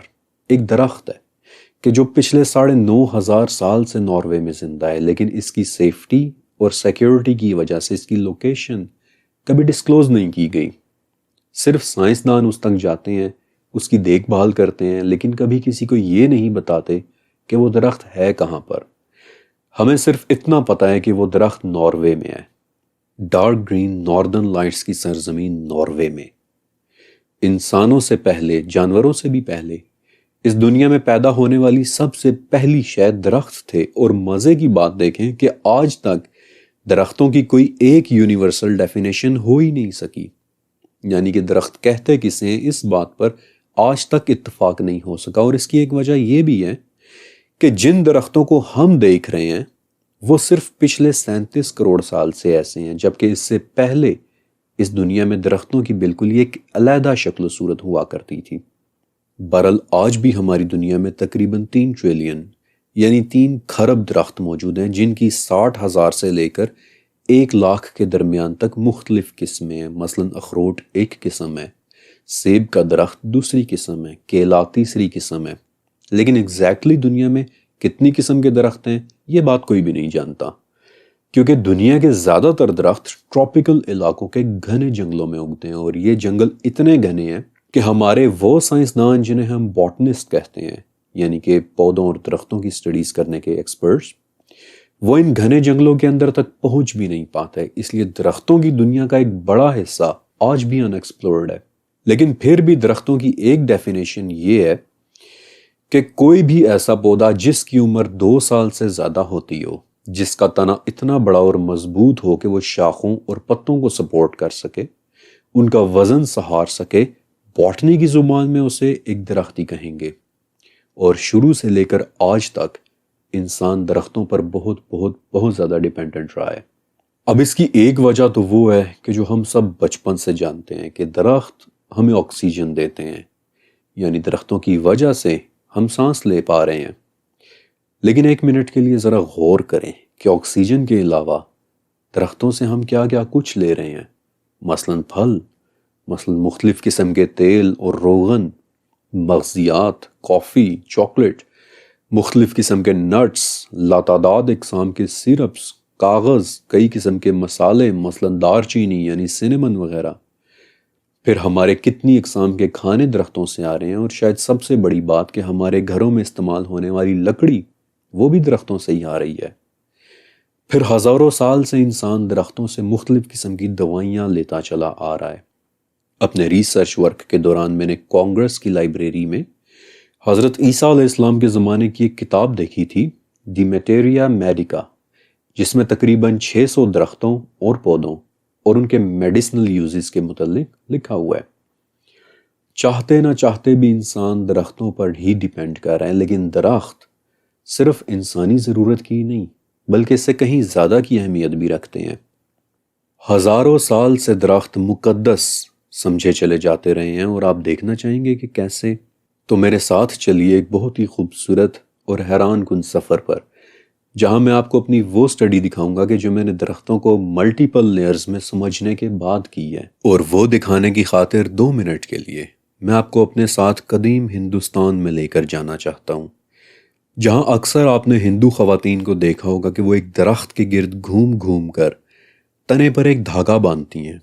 ایک درخت ہے کہ جو پچھلے 9,500 سال سے ناروے میں زندہ ہے، لیکن اس کی سیفٹی اور سیکیورٹی کی وجہ سے اس کی لوکیشن کبھی ڈسکلوز نہیں کی گئی۔ صرف سائنسدان اس تک جاتے ہیں، اس کی دیکھ بھال کرتے ہیں، لیکن کبھی کسی کو یہ نہیں بتاتے کہ وہ درخت ہے کہاں پر۔ ہمیں صرف اتنا پتا ہے کہ وہ درخت ناروے میں ہے، ڈارک گرین ناردرن لائٹس کی سرزمین ناروے میں۔ انسانوں سے پہلے، جانوروں سے بھی پہلے، اس دنیا میں پیدا ہونے والی سب سے پہلی شاید درخت تھے۔ اور مزے کی بات دیکھیں کہ آج تک درختوں کی کوئی ایک یونیورسل ڈیفینیشن ہو ہی نہیں سکی، یعنی کہ درخت کہتے کسے ہیں اس بات پر آج تک اتفاق نہیں ہو سکا۔ اور اس کی ایک وجہ یہ بھی ہے کہ جن درختوں کو ہم دیکھ رہے ہیں وہ صرف پچھلے 37 کروڑ سال سے ایسے ہیں، جبکہ اس سے پہلے اس دنیا میں درختوں کی بالکل ایک علیحدہ شکل و صورت ہوا کرتی تھی۔ بہرحال آج بھی ہماری دنیا میں تقریباً 3 ٹریلین یعنی 3 کھرب درخت موجود ہیں، جن کی 60,000 سے لے کر 1,00,000 کے درمیان تک مختلف قسمیں ہیں۔ مثلاً اخروٹ ایک قسم ہے، سیب کا درخت دوسری قسم ہے، کیلا تیسری قسم ہے، لیکن ایگزیکٹلی دنیا میں کتنی قسم کے درخت ہیں یہ بات کوئی بھی نہیں جانتا، کیونکہ دنیا کے زیادہ تر درخت ٹراپیکل علاقوں کے گھنے جنگلوں میں اگتے ہیں، اور یہ جنگل اتنے گھنے ہیں کہ ہمارے وہ سائنسدان جنہیں ہم باٹنسٹ کہتے ہیں، یعنی کہ پودوں اور درختوں کی سٹڈیز کرنے کے ایکسپرٹس، وہ ان گھنے جنگلوں کے اندر تک پہنچ بھی نہیں پاتے۔ اس لیے درختوں کی دنیا کا ایک بڑا حصہ آج بھی ان ایکسپلورڈ ہے۔ لیکن پھر بھی درختوں کی ایک ڈیفینیشن یہ ہے کہ کوئی بھی ایسا پودا جس کی عمر 2 سال سے زیادہ ہوتی ہو، جس کا تنا اتنا بڑا اور مضبوط ہو کہ وہ شاخوں اور پتوں کو سپورٹ کر سکے، ان کا وزن سہار سکے، باٹنی کی زبان میں اسے ایک درخت ہی کہیں گے۔ اور شروع سے لے کر آج تک انسان درختوں پر بہت بہت بہت زیادہ ڈیپینڈنٹ رہا ہے۔ اب اس کی ایک وجہ تو وہ ہے کہ جو ہم سب بچپن سے جانتے ہیں کہ درخت ہمیں آکسیجن دیتے ہیں، یعنی درختوں کی وجہ سے ہم سانس لے پا رہے ہیں۔ لیکن ایک منٹ کے لیے ذرا غور کریں کہ آکسیجن کے علاوہ درختوں سے ہم کیا کیا کچھ لے رہے ہیں۔ مثلاً پھل، مثلاً مختلف قسم کے تیل اور روغن، مغزیات، کافی، چاکلیٹ، مختلف قسم کے نٹس، لاتعداد اقسام کے سیرپس، کاغذ، کئی قسم کے مسالے مثلاً دار چینی یعنی سینمن وغیرہ۔ پھر ہمارے کتنی اقسام کے کھانے درختوں سے آ رہے ہیں، اور شاید سب سے بڑی بات کہ ہمارے گھروں میں استعمال ہونے والی لکڑی وہ بھی درختوں سے ہی آ رہی ہے۔ پھر ہزاروں سال سے انسان درختوں سے مختلف قسم کی دوائیاں لیتا چلا آ رہا ہے۔ اپنے ریسرچ ورک کے دوران میں نے کانگریس کی لائبریری میں حضرت عیسیٰ علیہ السلام کے زمانے کی ایک کتاب دیکھی تھی، دی میٹیریا میڈیکا، جس میں تقریباً 600 درختوں اور پودوں اور ان کے میڈیسنل یوزز کے متعلق لکھا ہوا ہے۔ چاہتے نہ چاہتے بھی انسان درختوں پر ہی ڈیپینڈ کر رہے ہیں، لیکن درخت صرف انسانی ضرورت کی نہیں بلکہ اس سے کہیں زیادہ کی اہمیت بھی رکھتے ہیں۔ ہزاروں سال سے درخت مقدس سمجھے چلے جاتے رہے ہیں، اور آپ دیکھنا چاہیں گے کہ کیسے؟ تو میرے ساتھ چلیے ایک بہت ہی خوبصورت اور حیران کن سفر پر، جہاں میں آپ کو اپنی وہ سٹڈی دکھاؤں گا کہ جو میں نے درختوں کو ملٹیپل لیئرز میں سمجھنے کے بعد کی ہے۔ اور وہ دکھانے کی خاطر 2 منٹ کے لیے میں آپ کو اپنے ساتھ قدیم ہندوستان میں لے کر جانا چاہتا ہوں، جہاں اکثر آپ نے ہندو خواتین کو دیکھا ہوگا کہ وہ ایک درخت کے گرد گھوم گھوم کر تنے پر ایک دھاگا باندھتی ہیں،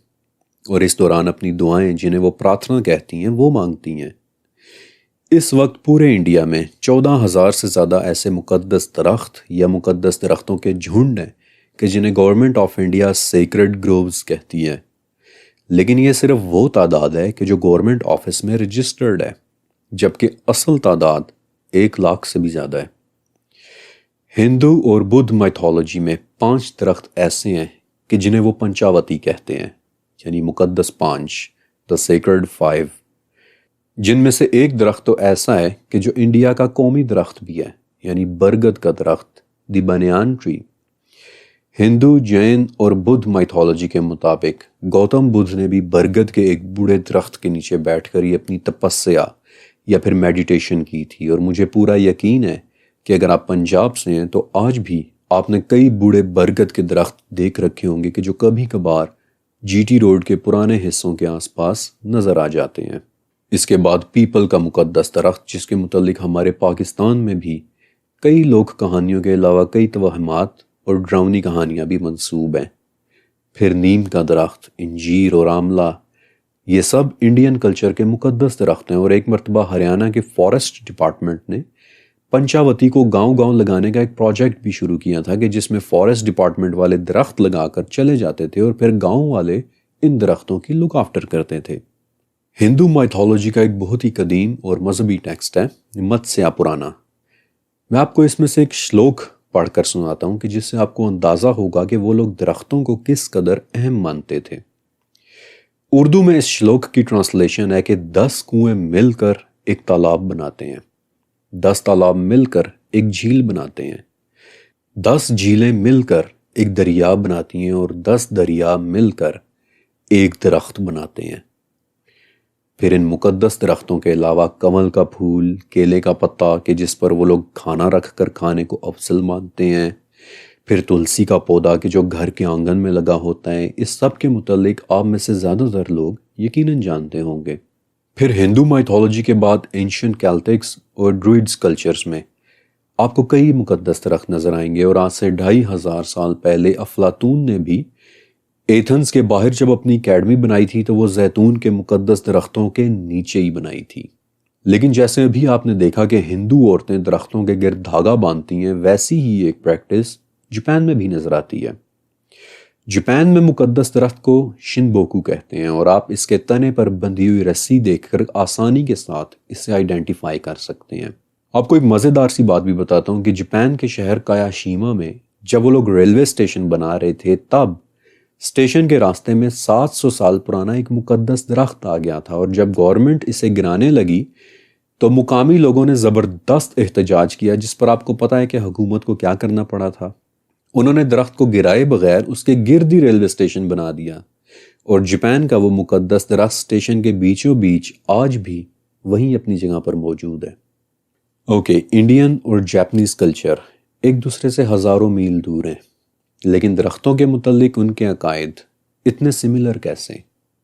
اور اس دوران اپنی دعائیں جنہیں وہ پراتھنا کہتی ہیں وہ مانگتی ہیں۔ اس وقت پورے انڈیا میں 14,000 سے زیادہ ایسے مقدس درخت یا مقدس درختوں کے جھنڈ ہیں کہ جنہیں government of India sacred grooves کہتی ہے، لیکن یہ صرف وہ تعداد ہے کہ جو گورنمنٹ آفس میں رجسٹرڈ ہے، جبکہ اصل تعداد 1 لاکھ سے بھی زیادہ ہے۔ ہندو اور بدھ مائتھولوجی میں 5 درخت ایسے ہیں کہ جنہیں وہ پنچاوتی کہتے ہیں، یعنی مقدس 5، دا سیکرڈ 5، جن میں سے ایک درخت تو ایسا ہے کہ جو انڈیا کا قومی درخت بھی ہے، یعنی برگد کا درخت، دی بنیان ٹری۔ ہندو، جین اور بدھ مائتھولوجی کے مطابق گوتم بدھ نے بھی برگد کے ایک بوڑھے درخت کے نیچے بیٹھ کر یہ اپنی تپسیا یا پھر میڈیٹیشن کی تھی، اور مجھے پورا یقین ہے کہ اگر آپ پنجاب سے ہیں تو آج بھی آپ نے کئی بوڑھے برگد کے درخت دیکھ رکھے ہوں گے کہ جو کبھی کبھار جی ٹی روڈ کے پرانے حصوں کے آس پاس نظر آ جاتے ہیں۔ اس کے بعد پیپل کا مقدس درخت، جس کے متعلق ہمارے پاکستان میں بھی کئی لوک کہانیوں کے علاوہ کئی توہمات اور ڈراؤنی کہانیاں بھی منسوب ہیں۔ پھر نیم کا درخت، انجیر اور آملہ، یہ سب انڈین کلچر کے مقدس درخت ہیں، اور ایک مرتبہ ہریانہ کے فارسٹ ڈپارٹمنٹ نے پنچاوتی کو گاؤں گاؤں لگانے کا ایک پروجیکٹ بھی شروع کیا تھا، کہ جس میں فارسٹ ڈپارٹمنٹ والے درخت لگا کر چلے جاتے تھے اور پھر گاؤں والے ان درختوں کی لک آفٹر کرتے تھے۔ ہندو مائتھولوجی کا ایک بہت ہی قدیم اور مذہبی ٹیکسٹ ہے متسیا پرانا۔ میں آپ کو اس میں سے ایک شلوک پڑھ کر سناتا ہوں کہ جس سے آپ کو اندازہ ہوگا کہ وہ لوگ درختوں کو کس قدر اہم مانتے تھے۔ اردو میں اس شلوک کی ٹرانسلیشن ہے کہ 10 کنویں مل کر ایک تالاب بناتے ہیں، 10 تالاب مل کر ایک جھیل بناتے ہیں، 10 جھیلیں مل کر ایک دریا بناتی ہیں، اور 10 دریا مل کر ایک درخت بناتے ہیں۔ پھر ان مقدس درختوں کے علاوہ کمل کا پھول، کیلے کا پتا کہ جس پر وہ لوگ کھانا رکھ کر کھانے کو افضل مانتے ہیں، پھر تلسی کا پودا کہ جو گھر کے آنگن میں لگا ہوتا ہے، اس سب کے متعلق آپ میں سے زیادہ تر لوگ یقیناً جانتے ہوں گے۔ پھر ہندو مائتھولوجی کے بعد اینشنٹ کیلٹکس اور ڈرویڈز کلچرز میں آپ کو کئی مقدس درخت نظر آئیں گے، اور آج سے 2500 سال پہلے افلاطون نے بھی ایتھنز کے باہر جب اپنی اکیڈمی بنائی تھی تو وہ زیتون کے مقدس درختوں کے نیچے ہی بنائی تھی۔ لیکن جیسے ابھی آپ نے دیکھا کہ ہندو عورتیں درختوں کے گرد دھاگا باندھتی ہیں، ویسی ہی ایک پریکٹس جاپان میں بھی نظر آتی ہے۔ جاپان میں مقدس درخت کو شنبوکو کہتے ہیں، اور آپ اس کے تنے پر بندھی ہوئی رسی دیکھ کر آسانی کے ساتھ اسے آئیڈینٹیفائی کر سکتے ہیں۔ آپ کو ایک مزیدار سی بات بھی بتاتا ہوں کہ جاپان کے شہر کایاشیما میں جب وہ لوگ ریلوے اسٹیشن بنا رہے تھے، تب اسٹیشن کے راستے میں 700 سال پرانا ایک مقدس درخت آ گیا تھا، اور جب گورنمنٹ اسے گرانے لگی تو مقامی لوگوں نے زبردست احتجاج کیا، جس پر آپ کو پتہ ہے کہ حکومت کو کیا کرنا پڑا تھا۔ انہوں نے درخت کو گرائے بغیر اس کے گرد ہی ریلوے اسٹیشن بنا دیا، اور جاپان کا وہ مقدس درخت اسٹیشن کے بیچوں بیچ آج بھی وہیں اپنی جگہ پر موجود ہے۔ اوکے، انڈین اور جاپنیز کلچر ایک دوسرے سے ہزاروں میل دور ہیں، لیکن درختوں کے متعلق ان کے عقائد اتنے سملر کیسے؟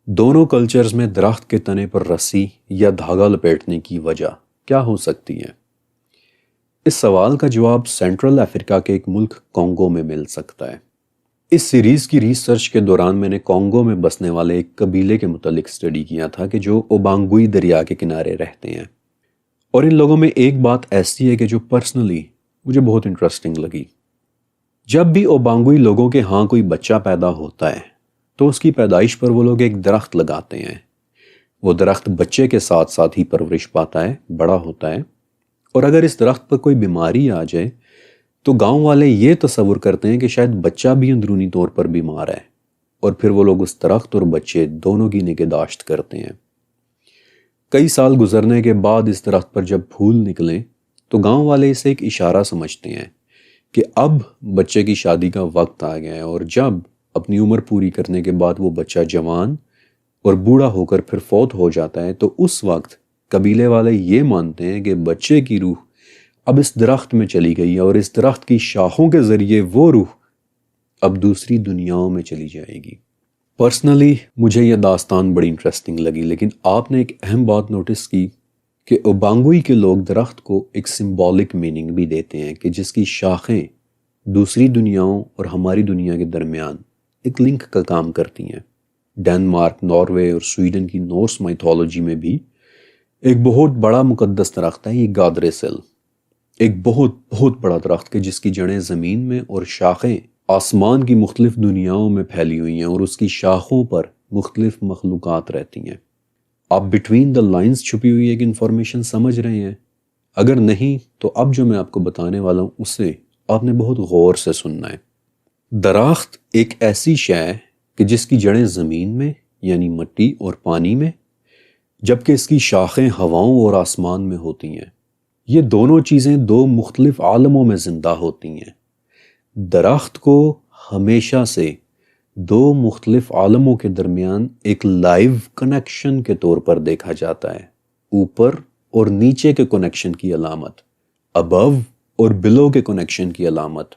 دونوں کلچرز میں درخت کے تنے پر رسی یا دھاگا لپیٹنے کی وجہ کیا ہو سکتی ہے؟ اس سوال کا جواب سینٹرل افریقہ کے ایک ملک کانگو میں مل سکتا ہے۔ اس سیریز کی ریسرچ کے دوران میں نے کانگو میں بسنے والے ایک قبیلے کے متعلق سٹڈی کیا تھا کہ جو اوبانگوئی دریا کے کنارے رہتے ہیں، اور ان لوگوں میں ایک بات ایسی ہے کہ جو پرسنلی مجھے بہت انٹرسٹنگ لگی۔ جب بھی اوبانگوئی لوگوں کے ہاں کوئی بچہ پیدا ہوتا ہے تو اس کی پیدائش پر وہ لوگ ایک درخت لگاتے ہیں۔ وہ درخت بچے کے ساتھ ساتھ ہی پرورش پاتا ہے، بڑا ہوتا ہے، اور اگر اس درخت پر کوئی بیماری آ جائے تو گاؤں والے یہ تصور کرتے ہیں کہ شاید بچہ بھی اندرونی طور پر بیمار ہے، اور پھر وہ لوگ اس درخت اور بچے دونوں کی نگہداشت کرتے ہیں۔ کئی سال گزرنے کے بعد اس درخت پر جب پھول نکلیں تو گاؤں والے اسے ایک اشارہ سمجھتے ہیں کہ اب بچے کی شادی کا وقت آ گیا ہے، اور جب اپنی عمر پوری کرنے کے بعد وہ بچہ جوان اور بوڑھا ہو کر پھر فوت ہو جاتا ہے تو اس وقت قبیلے والے یہ مانتے ہیں کہ بچے کی روح اب اس درخت میں چلی گئی ہے، اور اس درخت کی شاخوں کے ذریعے وہ روح اب دوسری دنیاؤں میں چلی جائے گی۔ پرسنلی مجھے یہ داستان بڑی انٹرسٹنگ لگی، لیکن آپ نے ایک اہم بات نوٹس کی کہ اوبانگوئی کے لوگ درخت کو ایک سمبولک میننگ بھی دیتے ہیں کہ جس کی شاخیں دوسری دنیاؤں اور ہماری دنیا کے درمیان ایک لنک کا کام کرتی ہیں۔ ڈنمارک، ناروے اور سویڈن کی نورس مائتھولوجی میں بھی ایک بہت بڑا مقدس درخت ہے یہ گادرے سل، ایک بہت بہت بڑا درخت کہ جس کی جڑیں زمین میں اور شاخیں آسمان کی مختلف دنیاؤں میں پھیلی ہوئی ہیں اور اس کی شاخوں پر مختلف مخلوقات رہتی ہیں۔ آپ بٹوین دا لائنز چھپی ہوئی ایک انفارمیشن سمجھ رہے ہیں؟ اگر نہیں تو اب جو میں آپ کو بتانے والا ہوں اسے آپ نے بہت غور سے سننا ہے۔ درخت ایک ایسی شے ہے کہ جس کی جڑیں زمین میں یعنی مٹی اور پانی میں، جبکہ اس کی شاخیں ہواؤں اور آسمان میں ہوتی ہیں۔ یہ دونوں چیزیں دو مختلف عالموں میں زندہ ہوتی ہیں۔ درخت کو ہمیشہ سے دو مختلف عالموں کے درمیان ایک لائیو کنیکشن کے طور پر دیکھا جاتا ہے، اوپر اور نیچے کے کنیکشن کی علامت، ابو اور بلو کے کنیکشن کی علامت،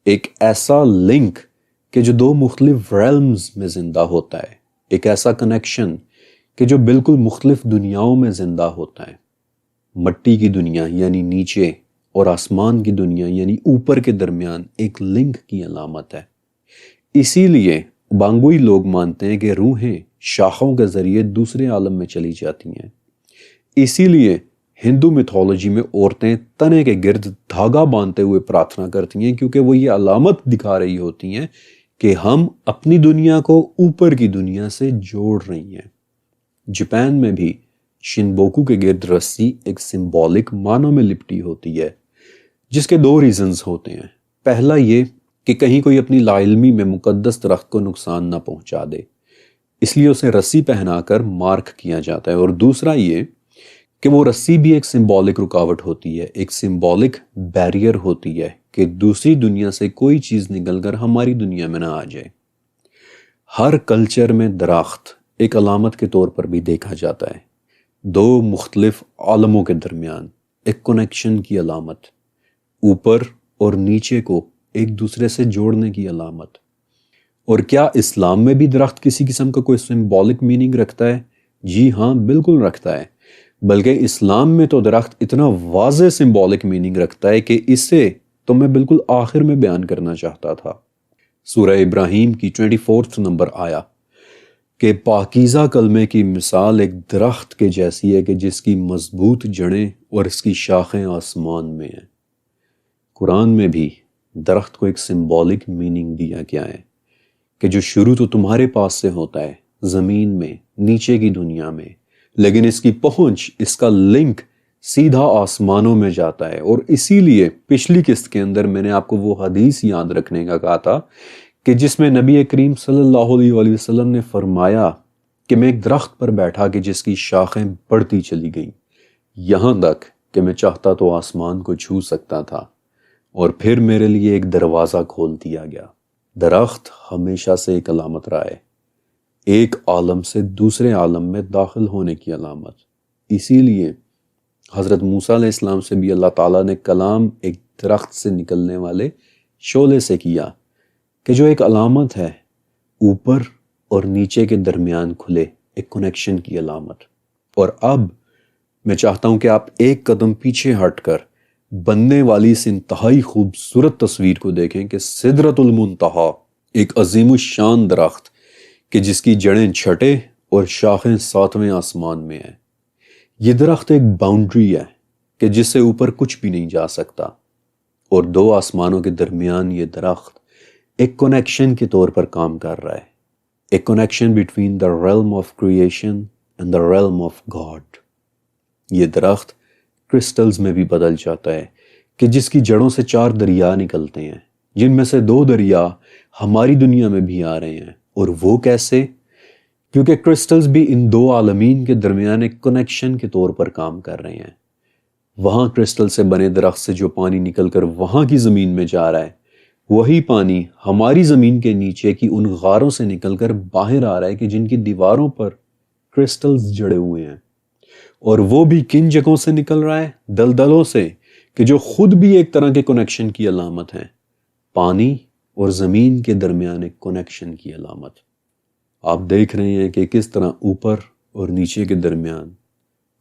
ایک ایسا لنک کہ جو دو مختلف ریلمز میں زندہ ہوتا ہے، ایک ایسا کنیکشن کہ جو بالکل مختلف دنیاؤں میں زندہ ہوتا ہے۔ مٹی کی دنیا یعنی نیچے اور آسمان کی دنیا یعنی اوپر کے درمیان ایک لنک کی علامت ہے۔ اسی لیے بانگوئی لوگ مانتے ہیں کہ روحیں شاخوں کے ذریعے دوسرے عالم میں چلی جاتی ہیں۔ اسی لیے ہندو میتھولوجی میں عورتیں تنے کے گرد دھاگا باندھتے ہوئے پرارتھنا کرتی ہیں، کیونکہ وہ یہ علامت دکھا رہی ہوتی ہیں کہ ہم اپنی دنیا کو اوپر کی دنیا سے جوڑ رہی ہیں۔ جاپان میں بھی شنبوکو کے گرد رسی ایک سمبولک معنوں میں لپٹی ہوتی ہے، جس کے دو ریزنز ہوتے ہیں۔ پہلا یہ کہ کہیں کوئی اپنی لا علمی میں مقدس درخت کو نقصان نہ پہنچا دے، اس لیے اسے رسی پہنا کر مارک کیا جاتا ہے، اور دوسرا یہ کہ وہ رسی بھی ایک سمبولک رکاوٹ ہوتی ہے، ایک سمبولک بیریئر ہوتی ہے کہ دوسری دنیا سے کوئی چیز نکل کر ہماری دنیا میں نہ آ جائے۔ ہر کلچر میں درخت ایک علامت کے طور پر بھی دیکھا جاتا ہے، دو مختلف عالموں کے درمیان ایک کنیکشن کی علامت، اوپر اور نیچے کو ایک دوسرے سے جوڑنے کی علامت۔ اور کیا اسلام میں بھی درخت کسی قسم کا کوئی سمبولک میننگ رکھتا ہے؟ جی ہاں، بالکل رکھتا ہے، بلکہ اسلام میں تو درخت اتنا واضح سمبولک میننگ رکھتا ہے کہ اسے تو میں بالکل آخر میں بیان کرنا چاہتا تھا۔ سورہ ابراہیم کی 24 نمبر آیا کہ پاکیزہ کلمے کی مثال ایک درخت کے جیسی ہے کہ جس کی مضبوط جڑیں اور اس کی شاخیں آسمان میں ہیں۔ قرآن میں بھی درخت کو ایک سمبولک میننگ دیا گیا ہے کہ جو شروع تو تمہارے پاس سے ہوتا ہے، زمین میں، نیچے کی دنیا میں، لیکن اس کی پہنچ، اس کا لنک سیدھا آسمانوں میں جاتا ہے۔ اور اسی لیے پچھلی قسط کے اندر میں نے آپ کو وہ حدیث یاد رکھنے کا کہا تھا کہ جس میں نبی کریم صلی اللہ علیہ وآلہ وسلم نے فرمایا کہ میں ایک درخت پر بیٹھا کہ جس کی شاخیں بڑھتی چلی گئیں، یہاں تک کہ میں چاہتا تو آسمان کو چھو سکتا تھا، اور پھر میرے لیے ایک دروازہ کھول دیا گیا۔ درخت ہمیشہ سے ایک علامت رہا ہے، ایک عالم سے دوسرے عالم میں داخل ہونے کی علامت۔ اسی لیے حضرت موسیٰ علیہ السلام سے بھی اللہ تعالیٰ نے کلام ایک درخت سے نکلنے والے شعلے سے کیا کہ جو ایک علامت ہے، اوپر اور نیچے کے درمیان کھلے ایک کنیکشن کی علامت۔ اور اب میں چاہتا ہوں کہ آپ ایک قدم پیچھے ہٹ کر بننے والی اس انتہائی خوبصورت تصویر کو دیکھیں کہ سدرۃ المنتہا ایک عظیم الشان درخت کہ جس کی جڑیں چھٹے اور شاخیں ساتویں آسمان میں ہیں۔ یہ درخت ایک باؤنڈری ہے کہ جس سے اوپر کچھ بھی نہیں جا سکتا، اور دو آسمانوں کے درمیان یہ درخت ایک کنیکشن کے طور پر کام کر رہا ہے، ایک connection between the realm of creation and the realm of God. یہ درخت کرسٹلز میں بھی بدل جاتا ہے کہ جس کی جڑوں سے 4 دریا نکلتے ہیں، جن میں سے 2 دریا ہماری دنیا میں بھی آ رہے ہیں۔ اور وہ کیسے؟ کیونکہ کرسٹلز بھی ان 2 عالمین کے درمیان ایک کنیکشن کے طور پر کام کر رہے ہیں۔ وہاں کرسٹل سے بنے درخت سے جو پانی نکل کر وہاں کی زمین میں جا رہا ہے، وہی پانی ہماری زمین کے نیچے کی ان غاروں سے نکل کر باہر آ رہا ہے کہ جن کی دیواروں پر کرسٹلز جڑے ہوئے ہیں۔ اور وہ بھی کن جگہوں سے نکل رہا ہے؟ دلدلوں سے، کہ جو خود بھی ایک طرح کے کنیکشن کی علامت ہیں، پانی اور زمین کے درمیان ایک کنیکشن کی علامت۔ آپ دیکھ رہے ہیں کہ کس طرح اوپر اور نیچے کے درمیان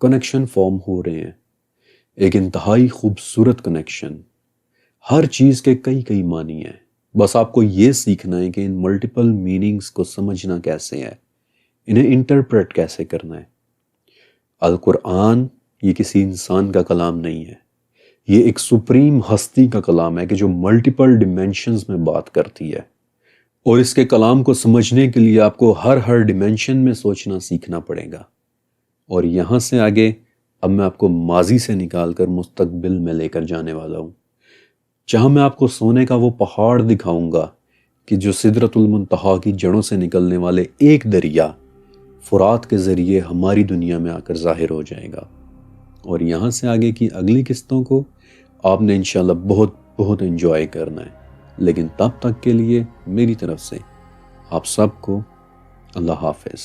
کنیکشن فارم ہو رہے ہیں، ایک انتہائی خوبصورت کنیکشن۔ ہر چیز کے کئی معنی ہیں، بس آپ کو یہ سیکھنا ہے کہ ان ملٹیپل میننگز کو سمجھنا کیسے ہے، انہیں انٹرپریٹ کیسے کرنا ہے۔ القرآن یہ کسی انسان کا کلام نہیں ہے، یہ ایک سپریم ہستی کا کلام ہے کہ جو ملٹیپل ڈیمینشنز میں بات کرتی ہے، اور اس کے کلام کو سمجھنے کے لیے آپ کو ہر ڈیمینشن میں سوچنا سیکھنا پڑے گا۔ اور یہاں سے آگے اب میں آپ کو ماضی سے نکال کر مستقبل میں لے کر جانے والا ہوں، جہاں میں آپ کو سونے کا وہ پہاڑ دکھاؤں گا کہ جو سدرۃ المنتہا کی جڑوں سے نکلنے والے ایک دریا فرات کے ذریعے ہماری دنیا میں آ کر ظاہر ہو جائے گا۔ اور یہاں سے آگے کی اگلی قسطوں کو آپ نے انشاءاللہ بہت بہت انجوائے کرنا ہے، لیکن تب تک کے لیے میری طرف سے آپ سب کو اللہ حافظ۔